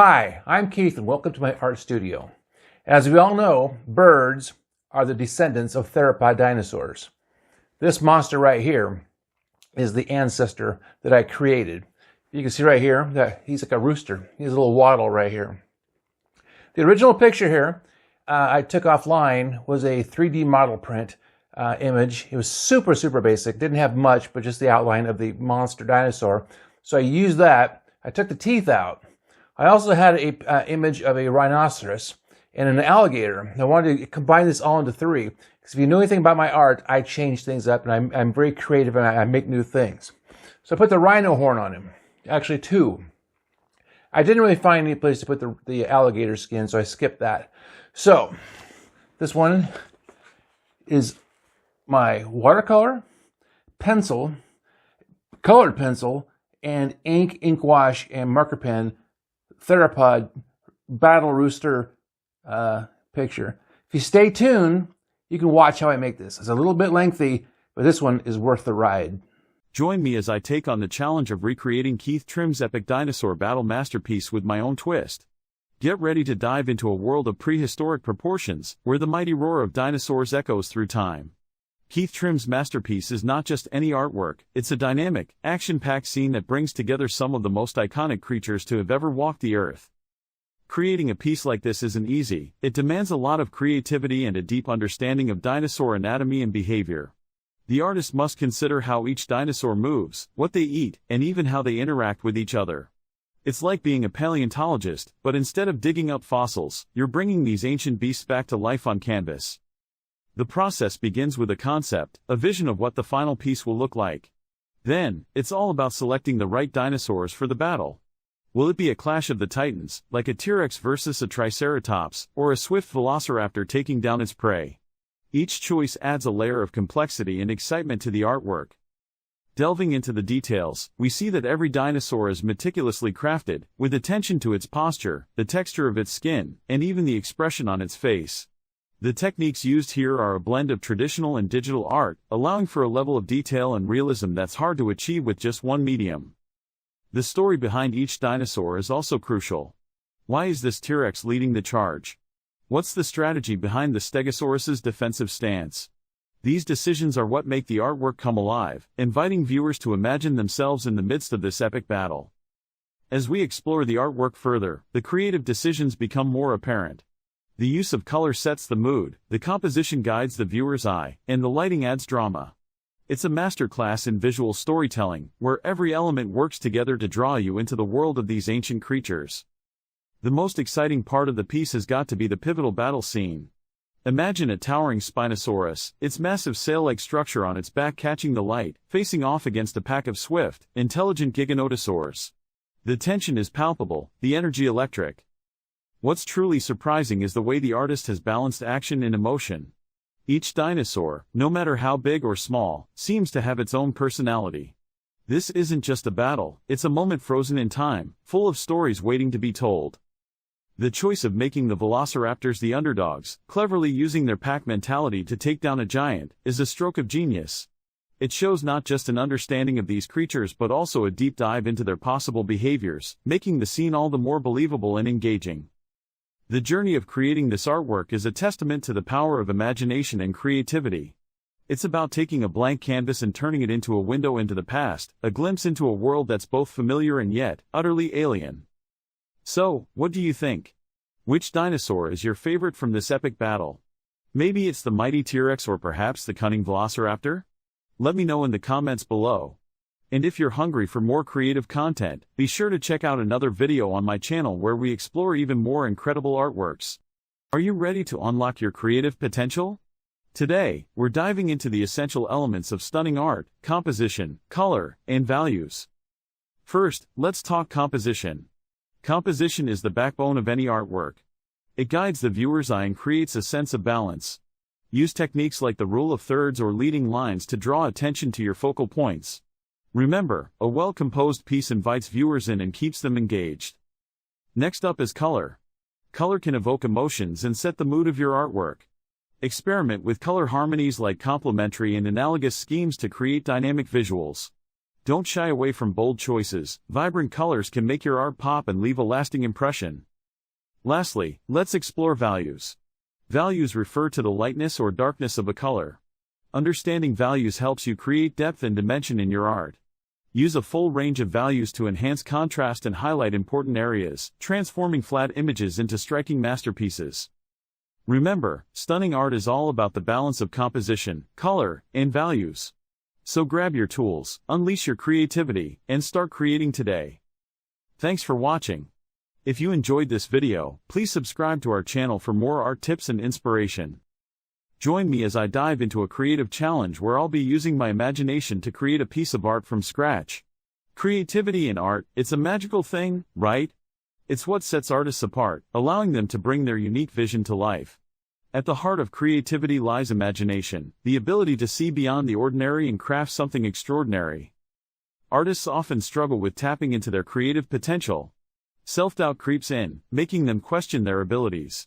Hi, I'm Keith and welcome to my art studio. As we all know, birds are the descendants of theropod dinosaurs. This monster right here is the ancestor that I created. You can see right here that he's like a rooster. He has a little waddle right here. The original picture here I took offline was a 3D model print image. It was super basic, didn't have much, but just the outline of the monster dinosaur. So I used that. I took the teeth out. I also had an image of a rhinoceros and an alligator. I wanted to combine this all into three. Because if you know anything about my art, I change things up and I'm very creative and I make new things. So I put the rhino horn on him. Actually two. I didn't really find any place to put the alligator skin, so I skipped that. So this one is my watercolor, pencil, colored pencil, and ink wash, and marker pen theropod battle rooster picture. If you stay tuned, you can watch how I make this. It's a little bit lengthy, but this one is worth the ride. Join me as I take on the challenge of recreating Keith Trim's epic dinosaur battle masterpiece with my own twist. Get ready to dive into a world of prehistoric proportions, where the mighty roar of dinosaurs echoes through time. Keith Trim's masterpiece is not just any artwork, it's a dynamic, action-packed scene that brings together some of the most iconic creatures to have ever walked the earth. Creating a piece like this isn't easy. It demands a lot of creativity and a deep understanding of dinosaur anatomy and behavior. The artist must consider how each dinosaur moves, what they eat, and even how they interact with each other. It's like being a paleontologist, but instead of digging up fossils, you're bringing these ancient beasts back to life on canvas. The process begins with a concept, a vision of what the final piece will look like. Then, it's all about selecting the right dinosaurs for the battle. Will it be a clash of the titans, like a T-Rex versus a Triceratops, or a swift velociraptor taking down its prey? Each choice adds a layer of complexity and excitement to the artwork. Delving into the details, we see that every dinosaur is meticulously crafted, with attention to its posture, the texture of its skin, and even the expression on its face. The techniques used here are a blend of traditional and digital art, allowing for a level of detail and realism that's hard to achieve with just one medium. The story behind each dinosaur is also crucial. Why is this T-Rex leading the charge? What's the strategy behind the Stegosaurus's defensive stance? These decisions are what make the artwork come alive, inviting viewers to imagine themselves in the midst of this epic battle. As we explore the artwork further, the creative decisions become more apparent. The use of color sets the mood, the composition guides the viewer's eye, and the lighting adds drama. It's a masterclass in visual storytelling, where every element works together to draw you into the world of these ancient creatures. The most exciting part of the piece has got to be the pivotal battle scene. Imagine a towering Spinosaurus, its massive sail-like structure on its back catching the light, facing off against a pack of swift, intelligent giganotosaurs. The tension is palpable, the energy electric. What's truly surprising is the way the artist has balanced action and emotion. Each dinosaur, no matter how big or small, seems to have its own personality. This isn't just a battle, it's a moment frozen in time, full of stories waiting to be told. The choice of making the velociraptors the underdogs, cleverly using their pack mentality to take down a giant, is a stroke of genius. It shows not just an understanding of these creatures but also a deep dive into their possible behaviors, making the scene all the more believable and engaging. The journey of creating this artwork is a testament to the power of imagination and creativity. It's about taking a blank canvas and turning it into a window into the past, a glimpse into a world that's both familiar and yet utterly alien. So, what do you think? Which dinosaur is your favorite from this epic battle? Maybe it's the mighty T-Rex or perhaps the cunning velociraptor? Let me know in the comments below. And if you're hungry for more creative content, be sure to check out another video on my channel where we explore even more incredible artworks. Are you ready to unlock your creative potential? Today, we're diving into the essential elements of stunning art, composition, color, and values. First, let's talk composition. Composition is the backbone of any artwork. It guides the viewer's eye and creates a sense of balance. Use techniques like the rule of thirds or leading lines to draw attention to your focal points. Remember, a well-composed piece invites viewers in and keeps them engaged. Next up is color. Color can evoke emotions and set the mood of your artwork. Experiment with color harmonies like complementary and analogous schemes to create dynamic visuals. Don't shy away from bold choices. Vibrant colors can make your art pop and leave a lasting impression. Lastly, let's explore values. Values refer to the lightness or darkness of a color. Understanding values helps you create depth and dimension in your art. Use a full range of values to enhance contrast and highlight important areas, transforming flat images into striking masterpieces. Remember, stunning art is all about the balance of composition, color, and values. So grab your tools, unleash your creativity, and start creating today. Thanks for watching. If you enjoyed this video, please subscribe to our channel for more art tips and inspiration. Join me as I dive into a creative challenge where I'll be using my imagination to create a piece of art from scratch. Creativity in art, it's a magical thing, right? It's what sets artists apart, allowing them to bring their unique vision to life. At the heart of creativity lies imagination, the ability to see beyond the ordinary and craft something extraordinary. Artists often struggle with tapping into their creative potential. Self-doubt creeps in, making them question their abilities.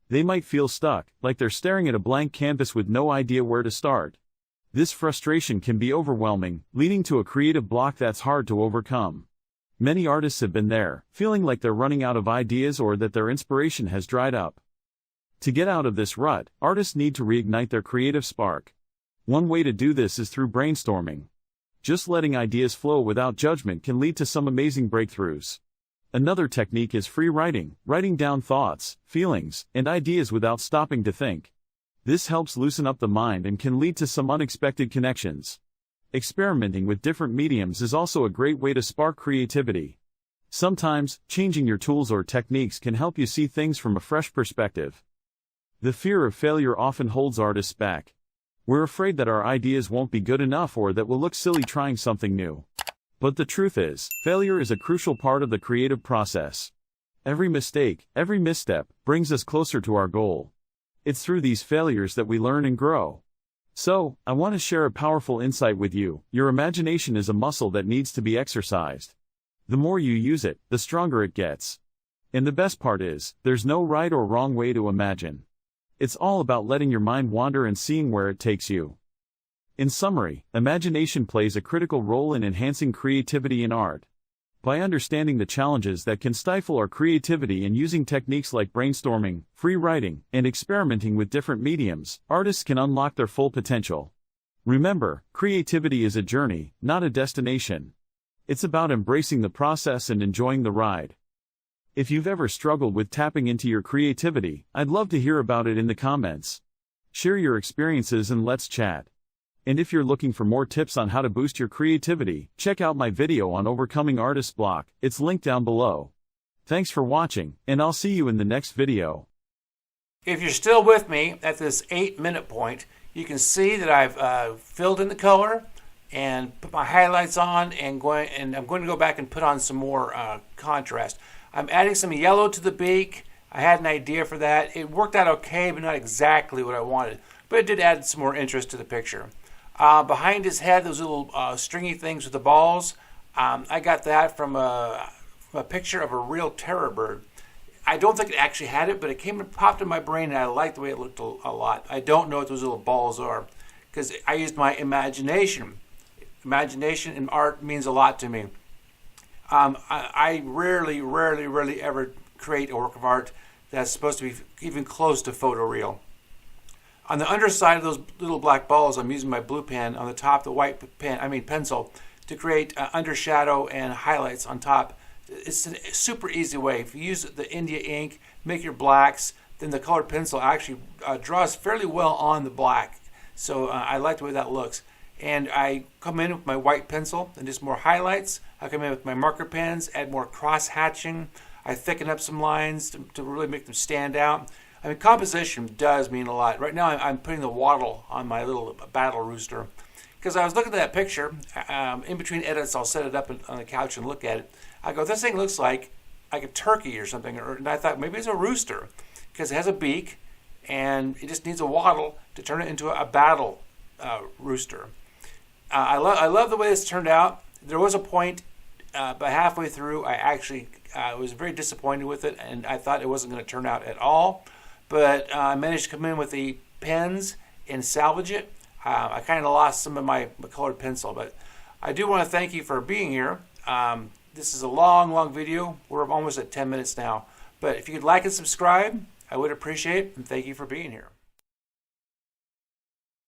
They might feel stuck, like they're staring at a blank canvas with no idea where to start. This frustration can be overwhelming, leading to a creative block that's hard to overcome. Many artists have been there, feeling like they're running out of ideas or that their inspiration has dried up. To get out of this rut, artists need to reignite their creative spark. One way to do this is through brainstorming. Just letting ideas flow without judgment can lead to some amazing breakthroughs. Another technique is free writing, writing down thoughts, feelings, and ideas without stopping to think. This helps loosen up the mind and can lead to some unexpected connections. Experimenting with different mediums is also a great way to spark creativity. Sometimes, changing your tools or techniques can help you see things from a fresh perspective. The fear of failure often holds artists back. We're afraid that our ideas won't be good enough or that we'll look silly trying something new. But the truth is, failure is a crucial part of the creative process. Every mistake, every misstep, brings us closer to our goal. It's through these failures that we learn and grow. So, I want to share a powerful insight with you. Your imagination is a muscle that needs to be exercised. The more you use it, the stronger it gets. And the best part is, there's no right or wrong way to imagine. It's all about letting your mind wander and seeing where it takes you. In summary, imagination plays a critical role in enhancing creativity in art. By understanding the challenges that can stifle our creativity and using techniques like brainstorming, free writing, and experimenting with different mediums, artists can unlock their full potential. Remember, creativity is a journey, not a destination. It's about embracing the process and enjoying the ride. If you've ever struggled with tapping into your creativity, I'd love to hear about it in the comments. Share your experiences and let's chat. And if you're looking for more tips on how to boost your creativity, check out my video on overcoming artist block. It's linked down below. Thanks for watching, and I'll see you in the next video. If you're still with me at this 8-minute point, you can see that I've filled in the color and put my highlights on, and I'm going to go back and put on some more contrast. I'm adding some yellow to the beak. I had an idea for that. It worked out okay, but not exactly what I wanted. But it did add some more interest to the picture. Behind his head, those little stringy things with the balls, I got that from a picture of a real terror bird. I don't think it actually had it, but it came and popped in my brain, and I liked the way it looked a lot. I don't know what those little balls are, because I used my imagination. Imagination in art means a lot to me. I rarely ever create a work of art that's supposed to be even close to photoreal. On the underside of those little black balls, I'm using my blue pen. On the top, the white pencil, to create undershadow and highlights on top. It's a super easy way. If you use the India ink, make your blacks, then the colored pencil actually draws fairly well on the black. So I like the way that looks. And I come in with my white pencil and just more highlights. I come in with my marker pens, add more cross-hatching. I thicken up some lines to really make them stand out. I mean, composition does mean a lot. Right now I'm putting the wattle on my little battle rooster. Because I was looking at that picture, in between edits I'll set it up on the couch and look at it. I go, this thing looks like a turkey or something. And I thought maybe it's a rooster, because it has a beak and it just needs a wattle to turn it into a battle rooster. I love the way this turned out. There was a point about halfway through I actually was very disappointed with it, and I thought it wasn't going to turn out at all. But I managed to come in with the pens and salvage it. I kind of lost some of my colored pencil, but I do want to thank you for being here. This is a long video. We're almost at 10 minutes now. But if you could like and subscribe, I would appreciate it, and thank you for being here.